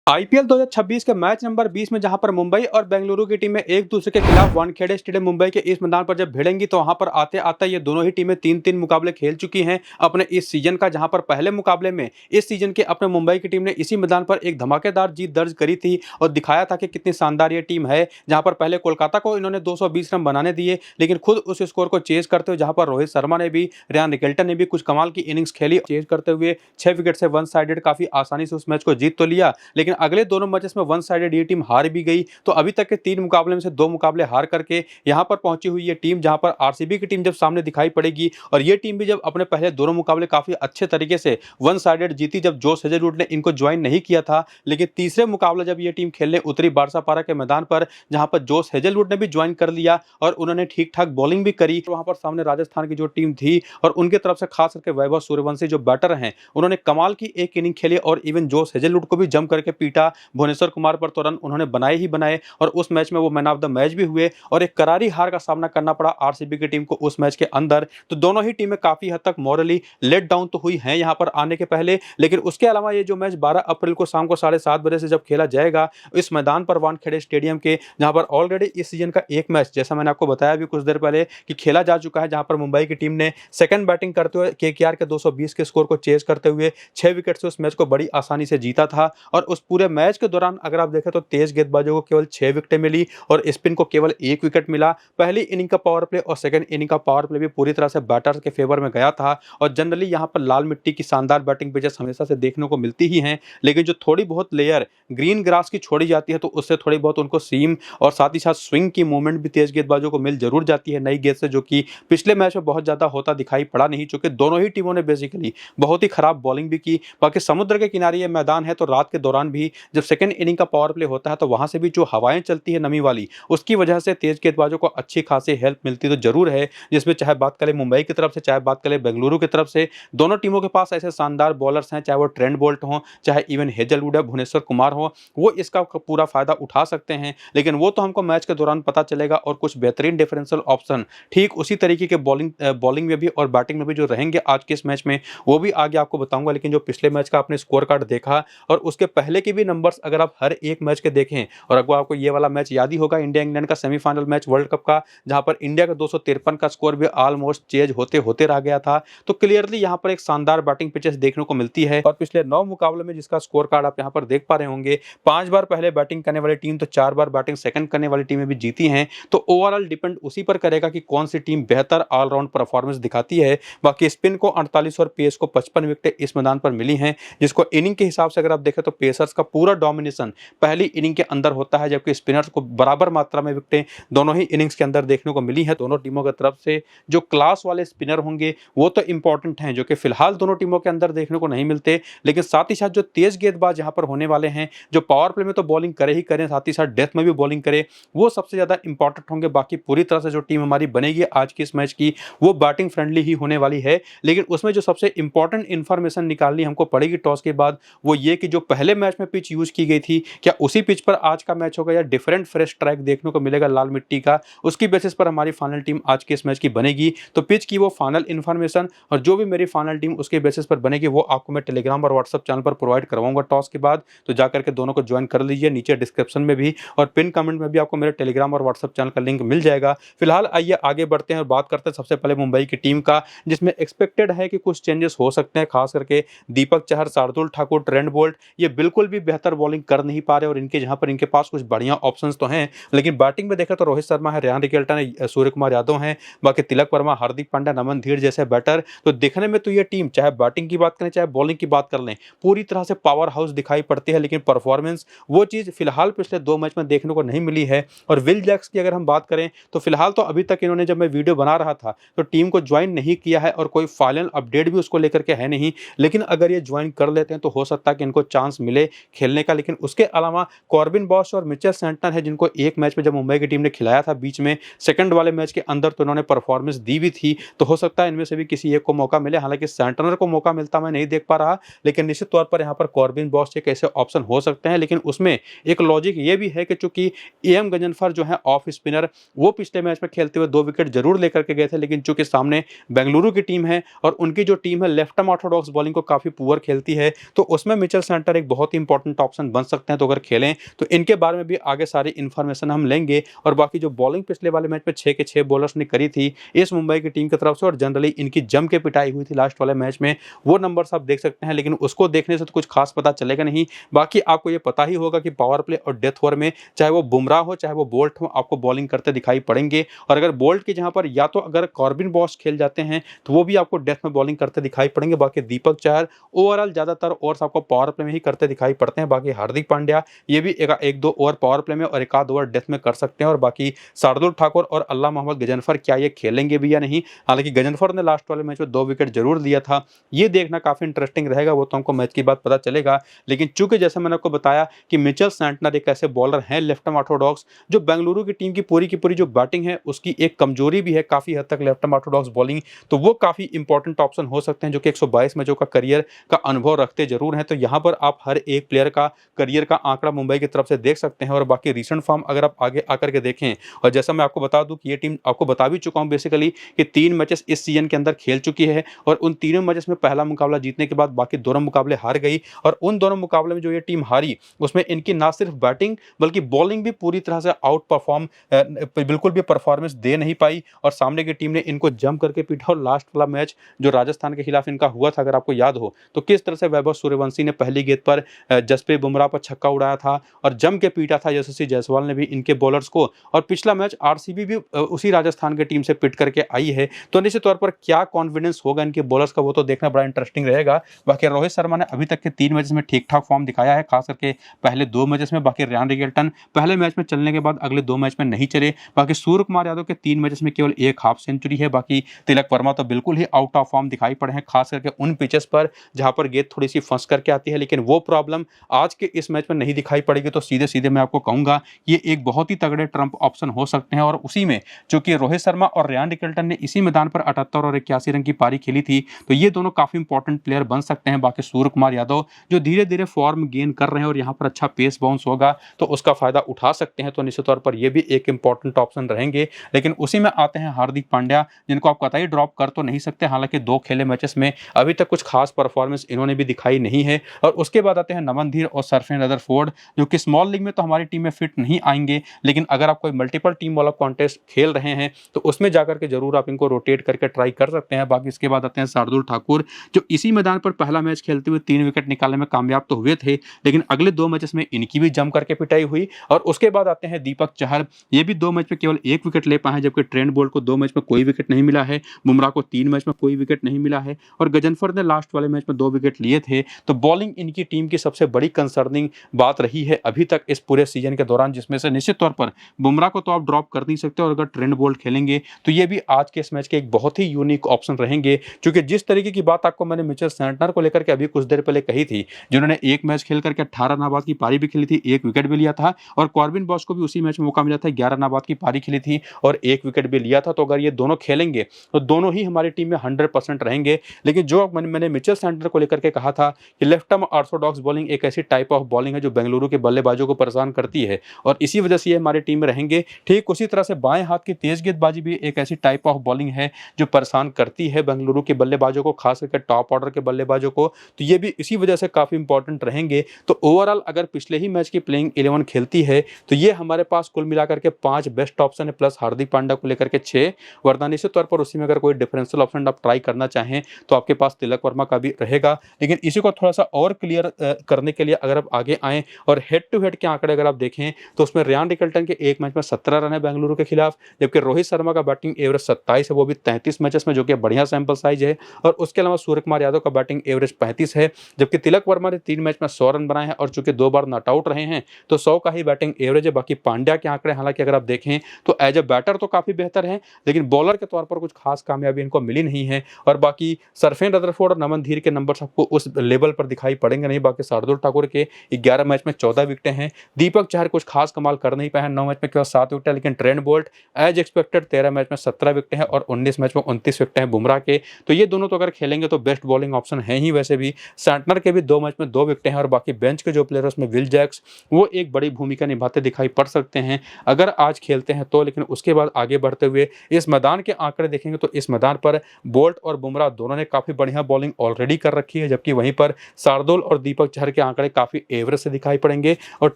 IPL 2026 के match number 20 में जहां पर मुंबई और बेंगलुरु की टीमें एक दूसरे के खिलाफ वानखेड़े स्टेडियम मुंबई के इस मैदान पर जब भिड़ेंगी तो वहां पर आते आते ये दोनों ही टीमें तीन मुकाबले खेल चुकी हैं अपने इस सीजन का। जहां पर पहले मुकाबले में इस सीजन के अपने मुंबई की टीम ने इसी मैदान पर एक धमाकेदार जीत दर्ज करी थी और दिखाया था कि कितनी शानदार ये टीम है। जहां पर पहले कोलकाता को इन्होंने 220 रन बनाने दिए, लेकिन खुद उस स्कोर को चेज करते हुए जहां पर रोहित शर्मा ने भी, रियान रिकेल्टन ने भी कुछ कमाल की इनिंग्स खेली, चेज करते हुए 6 विकेट से वन साइडेड काफी आसानी से उस मैच को जीत तो लिया। लेकिन अगले दोनों मैचेस में वन साइडेड ये टीम हार भी गई। तो अभी तक के 3 मुकाबले में से 2 मुकाबले हार करके यहां पर पहुंची हुई ये टीम, जहां पर आरसीबी की टीम जब सामने दिखाई पड़ेगी और ये टीम भी जब अपने पहले दोनों मुकाबले काफी अच्छे तरीके से वन साइडेड जीती, जब जोश हेजलवुड ने इनको ज्वाइन नहीं किया था। लेकिन तीसरे मुकाबले जब ये टीम खेलने उतरी बारसापारा के मैदान पर, जहां पर जोश हेजलवुड ने भी ज्वाइन कर लिया और उन्होंने ठीक ठाक बॉलिंग भी करी। वहां पर सामने राजस्थान की जो टीम थी और उनके तरफ से खास करके वैभव सूर्यवंशी जो बैटर हैं, उन्होंने कमाल की एक इनिंग खेली और इवन जोश हेजलवुड को भी जम करके पीटा। भुवनेश्वर कुमार पर तो रन उन्होंने बनाए ही बनाए और उस मैच में वो मैन ऑफ द मैच भी हुए और एक करारी हार का सामना करना पड़ा आरसीबी की टीम को उस मैच के अंदर। तो दोनों ही टीमें काफी हद तक मॉरली लेट डाउन तो हुई हैं यहां पर आने के पहले। लेकिन उसके अलावा ये जो मैच 12 अप्रैल को शाम को 7:30 बजे से जब खेला जाएगा इस मैदान पर वानखेड़े स्टेडियम के, जहां पर ऑलरेडी इस सीजन का एक मैच, जैसा मैंने आपको बताया भी कुछ देर पहले, कि खेला जा चुका है, जहां पर मुंबई की टीम ने सेकंड बैटिंग करते हुए केकेआर के 220 के स्कोर को चेज करते हुए 6 विकेट से उस मैच को बड़ी आसानी से जीता था। और उस पूरे मैच के दौरान अगर आप देखें तो तेज गेंदबाजों को केवल 6 विकेटें मिली और स्पिन को केवल 1 विकेट मिला। पहली इनिंग का पावर प्ले और सेकंड इनिंग का पावर प्ले भी पूरी तरह से बैटर्स के फेवर में गया था। और जनरली यहां पर लाल मिट्टी की शानदार बैटिंग पिचेस हमेशा से देखने को मिलती ही हैं, लेकिन जो थोड़ी बहुत लेयर ग्रीन ग्रास की छोड़ी जाती है तो उससे थोड़ी बहुत उनको सीम और साथ ही साथ स्विंग की मूवमेंट भी तेज गेंदबाजों को मिल जरूर जाती है नई गेंद से, जो कि पिछले मैच में बहुत ज्यादा होता दिखाई पड़ा नहीं, चूंकि दोनों ही टीमों ने बेसिकली बहुत ही खराब बॉलिंग भी की। बाकी समुद्र के किनारे ये मैदान है तो रात के दौरान भी जब सेकंड इनिंग का पावर प्ले होता है तो वहां से भी जो हवाएं चलती है नमी वाली, उसकी वजह से तेज गेंदबाजों को अच्छी खासी हेल्प मिलती तो जरूर है। जिसमें चाहे बात करें मुंबई की तरफ से, चाहे बात करें बेंगलुरु की तरफ से, दोनों टीमों के पास ऐसे शानदार बॉलर्स हैं, चाहे वो ट्रेंट बोल्ट हो, चाहे इवन हेजलवुड है, भुवनेश्वर कुमार हो, वो इसका पूरा फायदा उठा सकते हैं। लेकिन वो तो हमको मैच के दौरान पता चलेगा। और कुछ बेहतरीन डिफरेंशियल ऑप्शन ठीक उसी तरीके के बॉलिंग में भी और बैटिंग में भी जो रहेंगे आज के इस मैच में, वो भी आगे आपको बताऊंगा। लेकिन जो पिछले मैच का आपने स्कोर कार्ड देखा और उसके पहले के भी नंबर्स अगर आप हर एक मैच के देखें, और अगर आपको ये वाला मैच याद ही होगा इंडिया इंग्लैंड का सेमीफाइनल मैच वर्ल्ड कप का, जहां पर इंडिया का 253 का स्कोर भी ऑलमोस्ट चेज होते होते रह गया था। तो क्लियरली यहां पर एक शानदार बैटिंग पिचेस देखने को मिलती है। और पिछले 9 मुकाबले में जिसका स्कोर कार्ड आप यहां पर देख पा रहे होंगे, 5 बार पहले बैटिंग करने वाली टीम तो 4 बार बैटिंग सेकंड करने वाली टीमें भी जीती हैं। तो ओवरऑल डिपेंड उसी पर करेगा कि कौन सी टीम बेहतर ऑलराउंड परफॉर्मेंस दिखाती है। बाकी स्पिन को 48 और पेस को 55 विकेटें इस मैदान पर मिली हैं, जिसको इनिंग के हिसाब से अगर आप देखें तो पेसर्स का पूरा डोमिनेशन पहली इनिंग के अंदर होता है, जबकि स्पिनर्स को बराबर मात्रा में विकेटें दोनों ही इनिंग्स के अंदर देखने को मिली है। दोनों टीमों की तरफ से जो क्लास वाले स्पिनर होंगे वो तो इंपॉर्टेंट हैं, जो कि फिलहाल दोनों टीमों के अंदर देखने को नहीं मिलते। लेकिन साथ ही साथ जो तेज गेंदबाज यहाँ पर होने वाले हैं, जो पावर प्ले में तो बॉलिंग करे ही करें, साथ ही साथ डेथ में भी बॉलिंग करे, वो सबसे ज्यादा इंपॉर्टेंट होंगे। बाकी पूरी तरह से जो टीम हमारी बनेगी आज की इस मैच की, वो बैटिंग फ्रेंडली ही होने वाली है। लेकिन उसमें जो सबसे इंपॉर्टेंट इंफॉर्मेशन निकालनी हमको पड़ेगी टॉस के बाद, वो ये कि जो पहले मैच में पिच यूज की गई थी, क्या उसी पिच पर आज का मैच होगा या डिफरेंट फ्रेश ट्रैक देखने को मिलेगा लाल मिट्टी का। उसकी बेसिस पर हमारी फाइनल टीम आज के इस मैच की बनेगी। तो पिच की वो फाइनल इंफॉर्मेशन और जो भी मेरी फाइनल टीम उसके बेसिस पर बनेगी, वो आपको मैं टेलीग्राम और व्हाट्सएप चैनल पर प्रोवाइड करवाऊंगा टॉस के बाद। तो जाकर के दोनों को ज्वाइन कर लीजिए, नीचे डिस्क्रिप्शन में भी और पिन कमेंट में भी आपको मेरे टेलीग्राम और व्हाट्सएप चैनल का लिंक मिल जाएगा। फिलहाल आइए आगे बढ़ते हैं और बात करते हैं सबसे पहले मुंबई की टीम का, जिसमें एक्सपेक्टेड है कि कुछ चेंजेस हो सकते हैं, खास करके दीपक चहर, शार्दुल ठाकुर, ट्रेंट बोल्ट, ये बिल्कुल भी बेहतर बॉलिंग कर नहीं पा रहे। और इनके जहां पर इनके पास कुछ बढ़िया ऑप्शंस तो हैं, लेकिन बैटिंग में देखा तो रोहित शर्मा है, रियान रिकेल्टन है, सूर्य कुमार यादव हैं, बाकी तिलक वर्मा, हार्दिक पांड्या, नमन धीर जैसे बैटर। तो देखने में तो ये टीम चाहे बैटिंग की बात करें चाहे बॉलिंग की बात कर लें, पूरी तरह से पावर हाउस दिखाई पड़ती है। लेकिन परफॉर्मेंस वो चीज फिलहाल पिछले 2 मैच में देखने को नहीं मिली है। और विल जैक्स की अगर हम बात करें तो फिलहाल तो अभी तक इन्होंने, जब मैं वीडियो बना रहा था तो टीम को ज्वाइन नहीं किया है और कोई फाइनल अपडेट भी उसको लेकर के है नहीं। लेकिन अगर ये ज्वाइन कर लेते हैं तो हो सकता है कि इनको चांस मिले खेलने का। लेकिन उसके अलावा कॉर्बिन बॉश और मिचेल सेंटनर है, जिनको एक मैच में जब मुंबई की टीम ने खिलाया था बीच में सेकंड वाले मैच के अंदर, तो उन्होंने परफॉर्मेंस दी भी थी। तो हो सकता है इनमें से भी किसी एक को मौका मिले। हालांकि सेंटनर को मौका मिलता मैं नहीं देख पा रहा, लेकिन निश्चित तौर पर यहाँ पर कॉर्बिन बॉश एक ऐसे ऑप्शन हो सकते हैं। लेकिन उसमें एक लॉजिक ये भी है कि चूंकि एम गंजनफर जो है ऑफ स्पिनर, वो पिछले मैच में खेलते हुए 2 विकेट जरूर लेकर के गए थे। लेकिन चूंकि सामने बेंगलुरु की टीम है और उनकी जो टीम है लेफ्ट आर्म ऑर्थोडॉक्स बॉलिंग को काफी पुअर खेलती है, तो उसमें मिचेल सेंटनर एक बहुत ही इंपॉर्टेंट ऑप्शन बन सकते हैं, तो अगर खेलें तो इनके बारे में भी आगे सारी इन्फॉर्मेशन हम लेंगे। और बाकी जो बॉलिंग पिछले वाले मैच में 6 के 6 बॉलर्स ने करी थी इस मुंबई की टीम की तरफ से, और जनरली इनकी जम के पिटाई हुई थी लास्ट वाले मैच में, वो नंबर्स आप देख सकते हैं, लेकिन उसको देखने से तो कुछ खास पता चलेगा नहीं। बाकी आपको ये पता ही होगा कि पावर प्ले और डेथ ओवर में चाहे वो बुमराह हो चाहे वो बोल्ट हो, आपको बॉलिंग करते दिखाई पड़ेंगे। और अगर बोल्ट की जहां पर या तो अगर कॉर्बिन बॉश खेल जाते हैं तो वो भी आपको डेथ में बॉलिंग करते दिखाई पड़ेंगे। बाकी दीपक चहर ओवरऑल ज्यादातर ओवर्स आपको पावर प्ले में ही करते दिखाई पड़ते हैं। बाकी हार्दिक पांड्या ये भी एक दो ओवर पावर प्ले में और एक आध ओवर डेथ में कर सकते हैं। और बाकी शार्दुल ठाकुर और अल्लाह मोहम्मद गजनफर क्या ये खेलेंगे भी या नहीं। हालांकि गजनफर ने लास्ट वाले मैच में 2 विकेट जरूर लिया था, ये देखना काफी इंटरेस्टिंग रहेगा, वो तो हमको मैच के बाद पता चलेगा। लेकिन चूंकि जैसे मैंने आपको बताया कि मिचेल सैंटनर एक ऐसे बॉलर हैं लेफ्ट आर्म ऑर्थोडॉक्स, जो बेंगलुरु की टीम की पूरी जो बैटिंग है उसकी एक कमजोरी भी है काफी हद तक, लेफ्ट आर्म ऑर्थोडॉक्स बॉलिंग, तो वो काफी इंपॉर्टेंट ऑप्शन हो सकते हैं, जो कि 122 मैचों का करियर का अनुभव रखते जरूर हैं। तो यहाँ पर आप हर एक प्लेयर का करियर का आंकड़ा मुंबई की तरफ से देख सकते हैं। और बाकी रिसेंट फॉर्म अगर आप आगे आकर के देखें, और जैसा मैं आपको बता दूं कि ये टीम आपको बता भी चुका हूं बेसिकली कि 3 मैचेस इस सीजन के अंदर खेल चुकी है, और उन तीनों मैचेस में पहला मुकाबला जीतने के बाद बाकी दोनों मुकाबले हार गई। और उन दोनों मुकाबले में जो ये टीम हारी उसमें इनकी ना सिर्फ बैटिंग बल्कि बॉलिंग भी पूरी तरह से आउट परफॉर्म, बिल्कुल भी परफॉर्मेंस दे नहीं पाई, और सामने की टीम ने इनको जम करके पीटा। और लास्ट वाला मैच जो राजस्थान के खिलाफ इनका हुआ था, अगर आपको याद हो, तो किस तरह से वैभव सूर्यवंशी ने पहली गेंद पर जसप्रीत बुमराह पर छक्का उड़ाया था और जम के पीटा था यशस्वी जायसवाल ने भी इनके बॉलर्स को। और पिछला मैच आरसीबी भी उसी राजस्थान की टीम से पिट करके आई है। तो निश्चित तौर पर क्या कॉन्फिडेंस होगा इनके बॉलर्स का, वो तो देखना बड़ा इंटरेस्टिंग रहेगा। बाकी रोहित शर्मा ने अभी तक के 3 मैचेस में ठीक ठाक फॉर्म दिखाया है, खास करके पहले 2 मैचेस में। बाकी रियान रिगल्टन पहले मैच में चलने के बाद अगले 2 मैच में नहीं चले। बाकी सूर्य कुमार यादव के 3 मैचेस में केवल 1 हाफ सेंचुरी है। बाकी तिलक वर्मा तो बिल्कुल ही आउट ऑफ फॉर्म दिखाई पड़े हैं, खास करके उन पिचेस पर जहां पर गेंद थोड़ी सी फंस करके आती है, लेकिन वो प्रॉब्लम आज के इस मैच में नहीं दिखाई पड़ेगी। तो सीधे सीधे मैं आपको कहूंगा ये एक बहुत ही तगड़े ट्रम्प ऑप्शन हो सकते हैं। और उसी में चूंकि रोहित शर्मा और रियान रिगल्टन ने इसी मैदान पर 78 और 81 रन की पारी खेली थी, तो ये दोनों काफी इंपॉर्टेंट प्लेयर बन सकते हैं। बाकी सूर्य कुमार यादव जो धीरे धीरे फॉर्म गेन कर रहे हैं और यहाँ पर अच्छा पेस बाउंस होगा तो उसका फायदा उठा सकते हैं। तो निश्चित तौर पर ये भी एक इंपॉर्टेंट ऑप्शन रहेंगे। लेकिन उसी में आते हैं हार्दिक पांड्या, जिनको आप कतई ड्रॉप कर तो नहीं सकते। हालांकि 2 खेले मैचेस में अभी तक कुछ खास परफॉर्मेंस इन्होंने भी दिखाई नहीं है। और उसके बाद आते हैं नमनधीर और सरफेन रदरफोर्ड, जो कि स्मॉल लीग में तो हमारी टीम में फिट नहीं आएंगे, लेकिन अगर आप कोई मल्टीपल टीम वाला कॉन्टेस्ट खेल रहे हैं तो उसमें जाकर के जरूर आप इनको रोटेट करके ट्राई कर सकते हैं। बाकी इसके बाद आते हैं शार्दुल ठाकुर, जो इसी मैदान पर पहला मैच खेलते हुए 3 विकेट निकालने में कामयाब तो हुए थे, लेकिन अगले 2 मैचेस में इनकी भी जम करके पिटाई हुई। और उसके बाद आते हैं दीपक चहर, ये भी 2 मैच में केवल 1 विकेट ले पाए हैं, जबकि ट्रेंट बोल्ट को 2 मैच में कोई विकेट नहीं मिला है, बुमराह को 3 मैच में कोई विकेट नहीं मिला है, और गजनफर ने लास्ट वाले मैच में 2 विकेट लिए थे। तो बॉलिंग इनकी टीम की सबसे बड़ी कंसर्निंग बात रही है अभी तक इस पूरे सीजन के दौरान, जिसमें से निश्चित तौर पर बुमराह को तो आप ड्रॉप कर नहीं सकते, और अगर ट्रेंट बोल्ट खेलेंगे तो ये भी आज के इस मैच के एक बहुत ही यूनिक ऑप्शन रहेंगे। क्योंकि जिस तरीके की बात आपको मैंने मिचेल सैंटनर को लेकर के अभी कुछ देर पहले कही थी, जिन्होंने 1 मैच खेल करके 18 रन बाद की पारी भी खेली थी, 1 विकेट भी लिया था, और कॉर्बिन बॉश को भी उसी मैच में मौका मिला था, 11 रन बाद की पारी खेली थी और 1 विकेट भी लिया था। तो अगर ये दोनों खेलेंगे तो दोनों ही हमारी टीम में 100% रहेंगे। लेकिन जो मैंने मिचेल सैंटनर को लेकर के कहा था कि लेफ्ट आर्म ऑर्थोडॉक्स बॉलिंग एक ऐसी टाइप ऑफ बॉलिंग है जो बेंगलुरु के बल्लेबाजों को परेशान करती है, और इसी वजह से ये हमारी टीम में रहेंगे। ठीक उसी तरह से बाएं हाथ की तेज गेंदबाजी भी एक ऐसी टाइप ऑफ बॉलिंग है जो परेशान करती है बेंगलुरु के बल्लेबाजों को, खास करके टॉप ऑर्डर के बल्लेबाजों को। तो ये भी इसी वजह से काफी इंपॉर्टेंट रहेंगे। तो ओवरऑल अगर पिछले ही मैच की प्लेइंग 11 खेलती है तो ये हमारे पास कुल मिलाकर के 5 बेस्ट ऑप्शन है, प्लस हार्दिक पांड्या को लेकर के 6, वरना निश्चित तौर पर उसी में अगर कोई डिफरेंशियल ऑप्शन आप ट्राई करना चाहें तो आपके पास तिलक वर्मा का भी रहेगा। लेकिन इसी को थोड़ा सा और क्लियर करने के लिए अगर आप आगे आएँ और हेड टू हेड के आंकड़े अगर आप देखें तो उसमें रियान रिगल्टन के 1 मैच में 17 रन है बेंगलुरु के खिलाफ, जबकि रोहित शर्मा का बैटिंग एवरेज 27 है, वो भी 33 मैचेस में, जो कि बढ़िया सैंपल साइज है। और उसके अलावा सूर्य कुमार यादव का बैटिंग एवरेज 35 है, जबकि तिलक वर्मा ने 3 मैच में 100 रन बनाए हैं और चूंकि 2 बार नॉट आउट रहे हैं तो 100 का ही बैटिंग एवरेज है। बाकी पांड्या के आंकड़े हालांकि अगर आप देखें तो एज ए बैटर तो काफी बेहतर है, लेकिन बॉलर के तौर पर कुछ खास कामयाबी इनको मिली नहीं है। और बाकी सरफेन रदरफोर्ड और नमनधीर के नंबर आपको उस लेवल पर दिखाई पड़ेंगे नहीं। बाकी शार्दुल ठाकुर के 11 मैच में 14 विकेटें हैं, दीपक चहर कुछ खास कमाल कर नहीं पाए हैं, 9 मैच में केवल 7 विकेट, लेकिन Trent Boult as expected 13 match में 17 विकेट हैं और 19 मैच में 29 विकेट हैं बुमराह के। तो ये दोनों तो अगर खेलेंगे तो बेस्ट बॉलिंग ऑप्शन है ही। वैसे भी सैंटनर के भी 2 मैच में 2 विकेट हैं, और बाकी बेंच के जो प्लेयर उसमें विल जैक्स वो एक बड़ी भूमिका निभाते दिखाई पड़ सकते हैं अगर आज खेलते हैं तो। लेकिन उसके बाद आगे बढ़ते हुए इस मैदान के आंकड़े देखेंगे तो इस मैदान पर बोल्ट और बुमराह दोनों ने काफी बढ़िया बॉलिंग ऑलरेडी कर रखी है, जबकि वहीं पर शार्दुल और दीपक चहर के के आंकड़े काफी एवरेज से दिखाई पड़ेंगे। और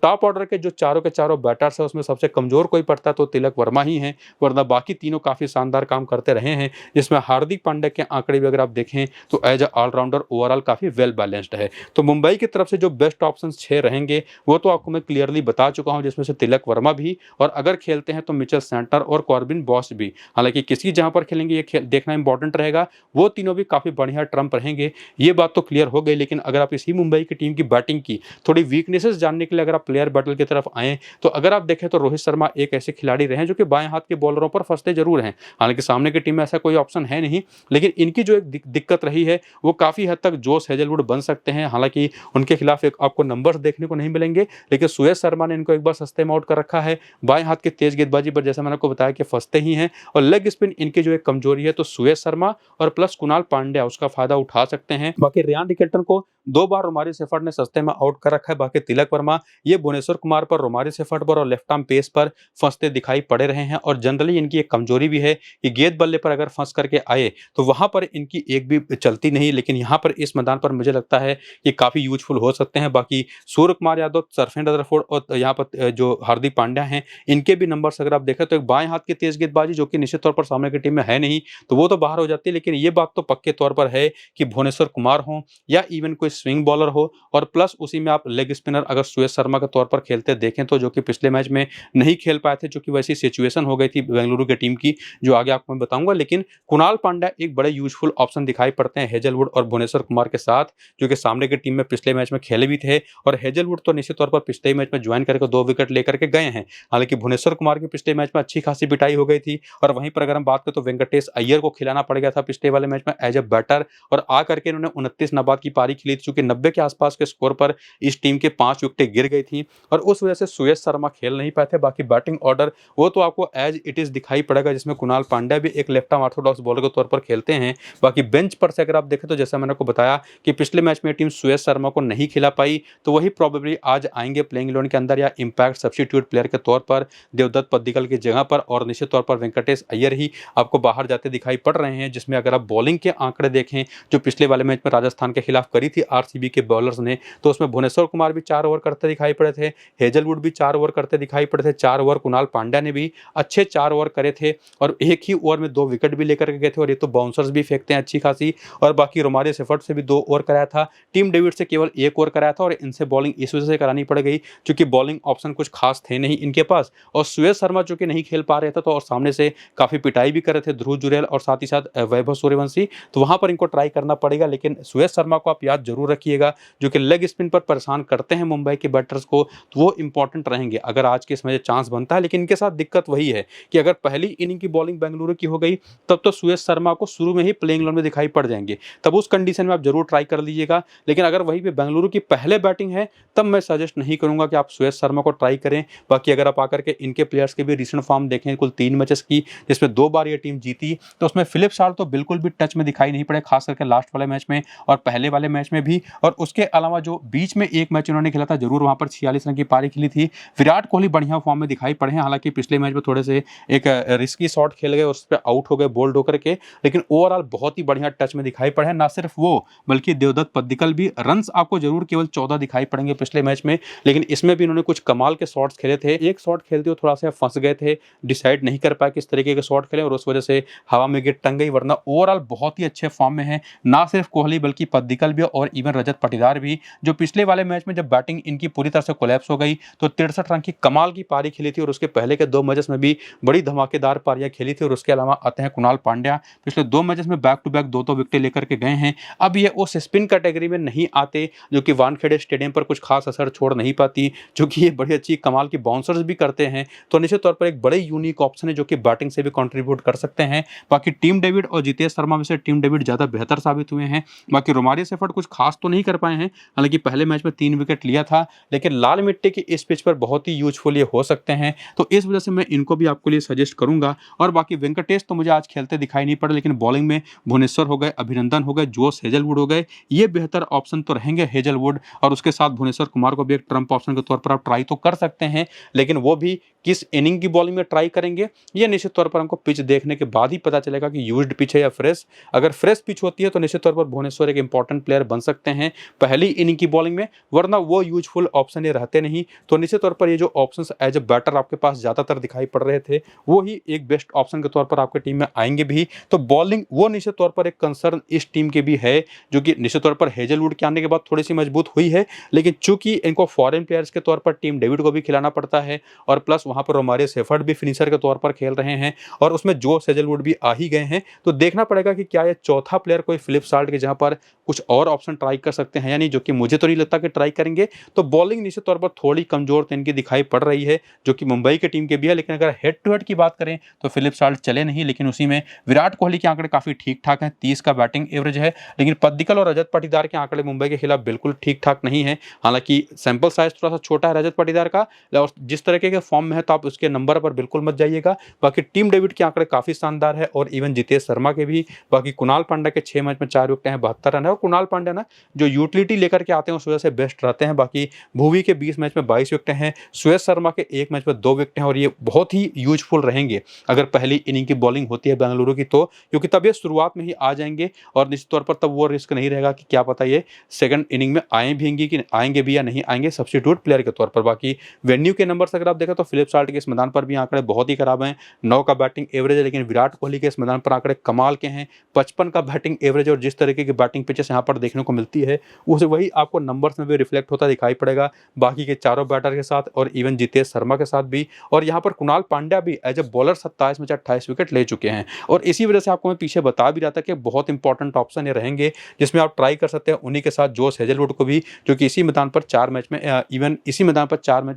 टॉप ऑर्डर के चारों बैटर्स है उसमें सबसे कमजोर कोई पड़ता तो तिलक वर्मा ही है, वरना बाकी तीनों काफी शानदार काम करते रहे हैं। जिसमें हार्दिक पांड्या के आंकड़े भी अगर आप देखें तो एज अ ऑलराउंडर ओवरऑल काफी वेल बैलेंस्ड है। तो मुंबई की तरफ से जो बेस्ट ऑप्शन 6 रहेंगे वो तो आपको मैं क्लियरली बता चुका हूं, जिसमें से तिलक वर्मा भी, और अगर खेलते हैं तो मिचेल सेंटर और कॉर्बिन बॉस भी। हालांकि किसी जहां पर खेलेंगे ये देखना इंपॉर्टेंट रहेगा, वो तीनों भी काफी बढ़िया ट्रम्प रहेंगे, ये बात तो क्लियर हो गई। लेकिन अगर आप इसी मुंबई की टीम की बैटिंग की थोड़ी वीकनेसेस जानने के लिए अगर आप प्लेयर बैटल की तरफ आए तो अगर आप देखें तो रोहित शर्मा एक ऐसे खिलाड़ी रहे हैं जो कि बाएं हाथ के बॉलरों पर फंसते जरूर हैं। हालांकि सामने की टीम में ऐसा कोई ऑप्शन है नहीं, लेकिन इनकी जो एक दिक्कत रही है वो काफी हद तक जोश हेजलवुड बन सकते हैं। हालांकि उनके खिलाफ एक आपको नंबर्स देखने को नहीं मिलेंगे, लेकिन सुयश शर्मा ने इनको एक बार सस्ते में आउट कर रखा है। बाएं हाथ के तेज गेंदबाजी पर जैसा मैंने आपको बताया कि फंसते ही हैं, और लेग स्पिन इनकी जो एक कमजोरी है, तो सुयश शर्मा और प्लस कुणाल पांड्या उसका फायदा उठा सकते हैं। बाकी रियान रिकेल्टन को 2 बार रोमारी सेफर्ट ने सस्ते में आउट कर रखा है। बाकी तिलक वर्मा ये भुवनेश्वर कुमार पर, रोमारी सेफर्ट पर और लेफ्ट आर्म पेस पर फंसते दिखाई पड़े रहे हैं। और जनरली इनकी एक कमजोरी भी है कि गेंद बल्ले पर अगर फंस करके आए तो वहां पर इनकी एक भी चलती नहीं, लेकिन यहाँ पर इस मैदान पर मुझे लगता है कि काफी यूजफुल हो सकते हैं। बाकी सूर्य कुमार यादव, सरफेंड रदरफोर्ड और यहाँ पर जो हार्दिक पांड्या हैं, इनके भी नंबर्स अगर आप देखें तो एक बाएं हाथ की तेज गेंदबाजी जो कि निश्चित तौर पर सामने की टीम में है नहीं, तो वो तो बाहर हो जाती है। लेकिन ये बात तो पक्के तौर पर है कि भुवनेश्वर कुमार हो या इवन कोई स्विंग बॉलर हो, और प्लस उसी में आप लेग स्पिनर अगर सुयश शर्मा के तौर पर खेलते देखें तो, जो कि पिछले मैच में नहीं खेल पाए थे, जो कि वैसी सिचुएशन हो गई थी बेंगलुरु की टीम की, जो आगे आपको मैं बताऊंगा। लेकिन कुणाल पांड्या एक बड़े यूजफुल ऑप्शन दिखाई पड़ते हैं हेजलवुड और भुवनेश्वर कुमार के साथ, जो कि सामने की टीम में पिछले मैच में खेले भी थे। और हेजलवुड तो निश्चित तौर पर पिछले मैच में ज्वाइन करके 2 विकेट लेकर के गए हैं। हालांकि भुवनेश्वर कुमार की पिछले मैच में अच्छी खासी पिटाई हो गई थी। और वहीं पर अगर हम बात करें तो वेंकटेश अय्यर को खिलाना पड़ गया था पिछले वाले मैच में एज ए बैटर, और आकर के इन्होंने 29 नाबाद की पारी खेली थी, चूंकि 90 के आसपास के स्कोर पर इस टीम के 5 विकेटें गिर गई थी, और उस वजह से सुयश शर्मा खेल नहीं पाए थे। बाकी बैटिंग ऑर्डर वो तो आपको एज इट इज दिखाई पड़ेगा, जिसमें कुणाल पांड्या भी एक लेफ्ट आर्म ऑर्थोडॉक्स बॉलर के तौर पर खेलते हैं। बाकी बेंच पर से अगर आप देखें तो जैसा मैंने आपको बताया कि पिछले मैच में टीम सुयश शर्मा को नहीं खिला पाई, तो वही प्रोबेबली आज आएंगे प्लेइंग 11 के अंदर या इंपैक्ट सब्स्टिट्यूट प्लेयर के तौर पर देवदत्त पद्दिकल की जगह पर, और निश्चित तौर पर वेंकटेश अय्यर ही आपको बाहर जाते दिखाई पड़ रहे हैं। जिसमें अगर आप बॉलिंग के आंकड़े देखें जो पिछले वाले मैच में राजस्थान के खिलाफ करी थी आरसीबी के बॉलर्स ने, तो उसमें भुवनेश्वर कुमार भी 4 ओवर करते दिखाई पड़े थे, हेजलवुड भी 4 ओवर करते दिखाई पड़े थे, 4 ओवर कुणाल पांड्या ने भी अच्छे 4 ओवर करे थे, और एक ही ओवर में 2 विकेट भी लेकर के गए थे। और ये तो बाउंसर्स भी फेंकते हैं अच्छी खासी। और बाकी रोमारी सेफर्ट से भी 2 ओवर कराया था, टीम डेविड से केवल 1 ओवर कराया था, और इनसे बॉलिंग इस वजह से करानी पड़ गई क्योंकि बॉलिंग ऑप्शन कुछ खास थे नहीं इनके पास। और सुयश शर्मा जो कि नहीं खेल पा रहे थे, तो और सामने से काफी पिटाई भी कर रहे थे ध्रुव जुरैल और साथ ही साथ वैभव सूर्यवंशी, तो वहां पर इनको ट्राई करना पड़ेगा। लेकिन सुयश शर्मा को आप याद जरूर रखिएगा, जो कि लेग स्पिन पर परेशान करते हैं मुंबई के बैटर्स को, तो वो इंपॉर्टेंट रहेंगे अगर आज के इसमें चांस बनता है। लेकिन इनके साथ दिक्कत वही है कि अगर पहली इनिंग की बॉलिंग बेंगलुरु की हो गई तब तो सुयश शर्मा को शुरू में ही प्लेइंग 11 में दिखाई पड़ जाएंगे, तब उस कंडीशन में आप जरूर ट्राई कर लीजिएगा। लेकिन अगर वहीं पे बेंगलुरु की पहले बैटिंग है तब मैं सजेस्ट नहीं करूंगा कि आप सुयश शर्मा को ट्राई करें। बाकी अगर आप आकर के इनके प्लेयर्स के भी रिसेंट फॉर्म देखें, कुल 3 मैचेस की जिसमें 2 बार ये टीम जीती, तो उसमें फिलिप शार्ल तो बिल्कुल भी टच में दिखाई नहीं पड़े, खास करके लास्ट वाले मैच में और पहले वाले मैच में भी। और उसके अलावा जो बीच में एक मैच उन्होंने खेला था जरूर वहां पर 46 रन की पारी खेली थी। विराट कोहली बढ़िया फॉर्म में दिखाई पड़े हैं, हालांकि पिछले मैच में थोड़े से एक रिस्की शॉट खेल गए, उस पर आउट हो गए बोल्ड होकर के, लेकिन ओवरऑल बहुत ही बढ़िया टच में दिखाई पड़े हैं। ना सिर्फ वो बल्कि देवदत्त पद्दिकल भी, रन्स आपको जरूर केवल 14 दिखाई पड़ेंगे पिछले मैच में, लेकिन इसमें भी उन्होंने कुछ कमाल के शॉट्स खेले थे। एक शॉट खेलते हुए थोड़ा सा फंस गए थे, डिसाइड नहीं कर पाए किस तरीके के शॉट खेले, और उस वजह से हवा में गिर टंग गई, वरना ओवरऑल बहुत ही अच्छे फॉर्म में है। ना सिर्फ कोहली बल्कि पद्दिकल भी और इवन रजत पाटीदार भी, जो पिछले वाले मैच में जब बैटिंग इनकी पूरी तरह से कोलैप्स हो गई तो 63 रन की कमाल की पारी खेली थी, और उसके पहले के 2 मैचेस में भी बड़ी धमाकेदार पारियां खेली थी। और उसके अलावा आते हैं कुणाल पांड्या, पिछले 2 मैचेस में बैक टू बैक 2 विकेट लेकर के गए हैं। अब ये उस स्पिन कैटेगरी में नहीं आते जो कि वानखेड़े स्टेडियम पर कुछ खास असर छोड़ नहीं पाती, जो कि ये बड़ी अच्छी कमाल की बाउंसर्स भी करते हैं, तो निश्चित तौर पर एक बड़े यूनिक ऑप्शन है जो कि बैटिंग से भी कंट्रीब्यूट कर सकते हैं। बाकी टीम डेविड और जितेश शर्मा में से टीम डेविड ज्यादा बेहतर साबित हुए हैं। बाकी रोमारी सेफर्ट कुछ खास तो नहीं कर पाए हैं, हालांकि पहले मैच में 3 विकेट लिया था, लेकिन लाल मिट्टी की इस पिच पर बहुत ही यूजफुल ये हो सकते हैं, तो इस वजह से मैं इनको भी आपके लिए सजेस्ट करूंगा। और बाकी वेंकटेश तो मुझे आज खेलते दिखाई नहीं पड़े, लेकिन बॉलिंग में भुवनेश्वर हो गए, अभिनंदन हो गए, जोश हेजलवुड हो गए, ये बेहतर ऑप्शन तो रहेंगे हेजलवुड, और उसके साथ भुवनेश्वर कुमार को भी एक ट्रम्प ऑप्शन के तौर पर आप ट्राई तो कर सकते हैं। लेकिन वो भी किस इनिंग की बॉलिंग में ट्राई करेंगे ये निश्चित तौर पर हमको पिच देखने के बाद ही पता चलेगा कि यूज्ड पिच है या फ्रेश। अगर फ्रेश पिच होती है तो निश्चित तौर पर भुवनेश्वर एक इंपॉर्टेंट प्लेयर बन सकते सकते हैं पहली इनिंग की बॉलिंग में, वरना वो यूजफुल ऑप्शन ये रहते नहीं। तो निश्चित तौर पर ये जो ऑप्शंस एज ए बैटर आपके पास ज़्यादातर दिखाई पड़ रहे थे, वो ही एक बेस्ट ऑप्शन के तौर पर आपके टीम में आएंगे भी। तो बॉलिंग वो निश्चित तौर पर एक कंसर्न इस टीम के भी है, जो कि निश्चित तौर पर हेजलवुड के आने के बाद थोड़ी सी मजबूत हुई है, लेकिन चूंकि इनको फॉरेन प्लेयर्स के तौर पर टीम डेविड को भी खिलाना पड़ता है, और प्लस वहां पर रोमारियो सेफर्ड भी फिनिशर के तौर पर खेल रहे हैं, और उसमें जोश हेजलवुड भी आ ही गए हैं। तो देखना पड़ेगा कि क्या ये चौथा प्लेयर कोई फिलिप साल्ट के जहां पर कुछ और ऑप्शन ट्राई कर सकते हैं या नहीं, जो कि मुझे तो नहीं लगता कि ट्राई करेंगे। तो बॉलिंग निश्चित तौर पर थोड़ी कमजोर तो इनकी दिखाई पड़ रही है, जो कि मुंबई की टीम के भी है। लेकिन अगर हेड टू हेड की बात करें तो फिलिप साल्ट चले नहीं, लेकिन उसी में विराट कोहली के आंकड़े काफी ठीक ठाक हैं, 30 का बैटिंग एवरेज है। लेकिन पद्दिकल और रजत पाटीदार के आंकड़े मुंबई के खिलाफ बिल्कुल ठीक ठाक नहीं है। हालांकि सैंपल साइज थोड़ा सा छोटा है रजत पाटीदार का, और जिस तरीके के फॉर्म में है तो आप उसके नंबर पर बिल्कुल मत जाइएगा। बाकी टीम डेविड के आंकड़े काफी शानदार है, और इवन जितेश शर्मा के भी। बाकी कुणाल पांड्या के 6 मैच में 4 विकेट हैं, 72 रन है, और कुणाल पांड्या ना जो यूटिलिटी लेकर के आते हैं उस वजह से बेस्ट रहते हैं। बाकी भुवी के 20 मैच में 22 विकेट हैं, सुयश शर्मा के 1 मैच में 2 विकेट हैं, और ये बहुत ही यूजफुल रहेंगे अगर पहली इनिंग की बॉलिंग होती है बेंगलुरु की, तो क्योंकि तब ये शुरुआत में ही आ जाएंगे, और निश्चित तौर पर तब वो रिस्क नहीं रहेगा कि क्या पता ये सेकंड इनिंग में आएंगे भी या नहीं आएंगे सब्स्टिट्यूट प्लेयर के तौर पर। बाकी वेन्यू के नंबर अगर आप देखें तो फिलिप साल्ट के इस मैदान पर भी आंकड़े बहुत ही खराब हैं, 9 का बैटिंग एवरेज है, लेकिन विराट कोहली के इस मैदान पर आंकड़े कमाल के हैं, 55 का बैटिंग एवरेज। और जिस तरीके की बैटिंग पिचेस यहाँ पर देखने को मिलती है उसे वही आपको नंबर्स में भी रिफ्लेक्ट होता दिखाई पड़ेगा बाकी के चारों बैटर के साथ, और इवन जितेश शर्मा के साथ भी। और यहाँ पर कुणाल पांड्या भी एज ए बॉलर 27 में 28 विकेट ले चुके हैं, और इसी वजह से आपको मैं पीछे बता भी रहा था कि बहुत इंपॉर्टेंट ऑप्शन ये रहेंगे जिसमें आप ट्राई कर सकते हैं उन्हीं के साथ जोश हेजलवुड को भी, जो कि इसी मैदान पर 4 मैच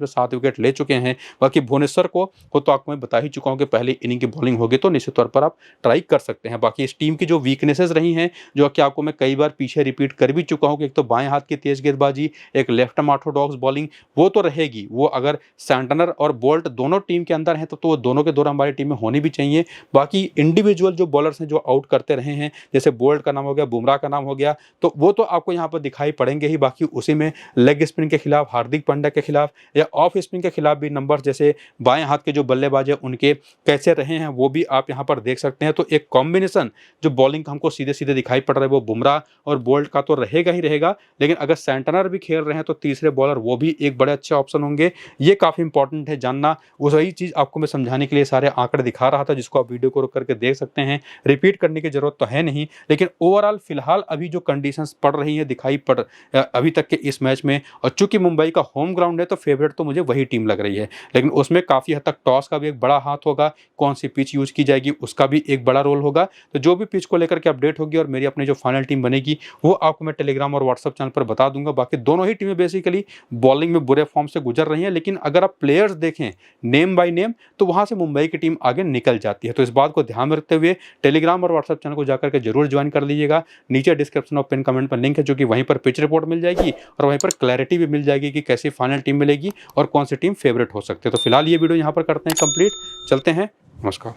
में 7 विकेट ले चुके हैं। बाकी भुवनेश्वर को तो आपको मैं बता ही चुका हूं कि पहली इनिंग की बॉलिंग होगी तो निश्चित तौर पर आप ट्राई कर सकते हैं। बाकी इस टीम की जो वीकनेसेस रही हैं, जो कि आपको मैं कई बार पीछे रिपीट कर भी चुका हूं, कि एक तो बाएं हाथ की तेज गेंदबाजी, एक लेफ्ट आर्म ऑर्थोडॉक्स बॉलिंग, वो तो रहेगी। वो अगर सैंटनर और बोल्ट दोनों टीम के अंदर हैं तो वो दोनों के दोनों हमारी टीम में होनी भी चाहिए। बाकी इंडिविजुअल जो बॉलर्स हैं जो आउट करते रहे हैं, जैसे बोल्ट का नाम हो गया, बुमराह का नाम हो गया, तो वो तो आपको यहाँ पर दिखाई पड़ेंगे ही। बाकी उसी में लेग स्पिन के खिलाफ, हार्दिक पांड्या के खिलाफ या ऑफ स्पिन के खिलाफ भी नंबर, जैसे बाएं हाथ के जो बल्लेबाज है उनके कैसे रहे हैं वो भी आप यहाँ पर देख सकते हैं। तो एक कॉम्बिनेशन जो बॉलिंग का हमको सीधे सीधे दिखाई पड़ रहा है वो बुमराह और बोल्ट का तो रहेगा ही रहेगा, लेकिन अगर सैंटनर भी खेल रहे हैं तो तीसरे बॉलर वो भी एक बड़े अच्छे ऑप्शन होंगे। ये काफी इंपॉर्टेंट है जानना। वही चीज आपको मैं समझाने के लिए सारे आंकड़े दिखा रहा था, जिसको आप वीडियो को रोक करके देख सकते हैं। रिपीट करने की जरूरत तो है नहीं, लेकिन ओवरऑल फिलहाल अभी जो कंडीशंस पड़ रही है दिखाई पड़ अभी तक के इस मैच में, और चूंकि मुंबई का होम ग्राउंड है तो फेवरेट तो मुझे वही टीम लग रही है, लेकिन उसमें काफी हद तक टॉस का भी एक बड़ा हाथ होगा, कौन सी पिच यूज की जाएगी उसका भी एक बड़ा रोल होगा। तो जो भी पिच को लेकर के अपडेट होगी और मेरी अपनी जो फाइनल टीम बनेगी वो आपको मैं टेलीग्राम और व्हाट्सएप चैनल पर बता दूंगा। बाकी दोनों ही टीमें बेसिकली बॉलिंग में बुरे फॉर्म से गुजर रही हैं, लेकिन अगर आप प्लेयर्स देखें नेम बाय नेम तो वहां से मुंबई की टीम आगे निकल जाती है। तो इस बात को ध्यान में रखते हुए टेलीग्राम और व्हाट्सएप चैनल को जाकर के जरूर ज्वाइन कर लीजिएगा। नीचे डिस्क्रिप्शन और पिन कमेंट पर लिंक है, जो कि वहीं पर पिच रिपोर्ट मिल जाएगी और वहीं पर क्लैरिटी भी मिल जाएगी कि कैसी फाइनल टीम मिलेगी और कौन सी टीम फेवरेट हो सकती है। तो फिलहाल ये वीडियो यहाँ पर करते हैं कंप्लीट, चलते हैं, नमस्कार।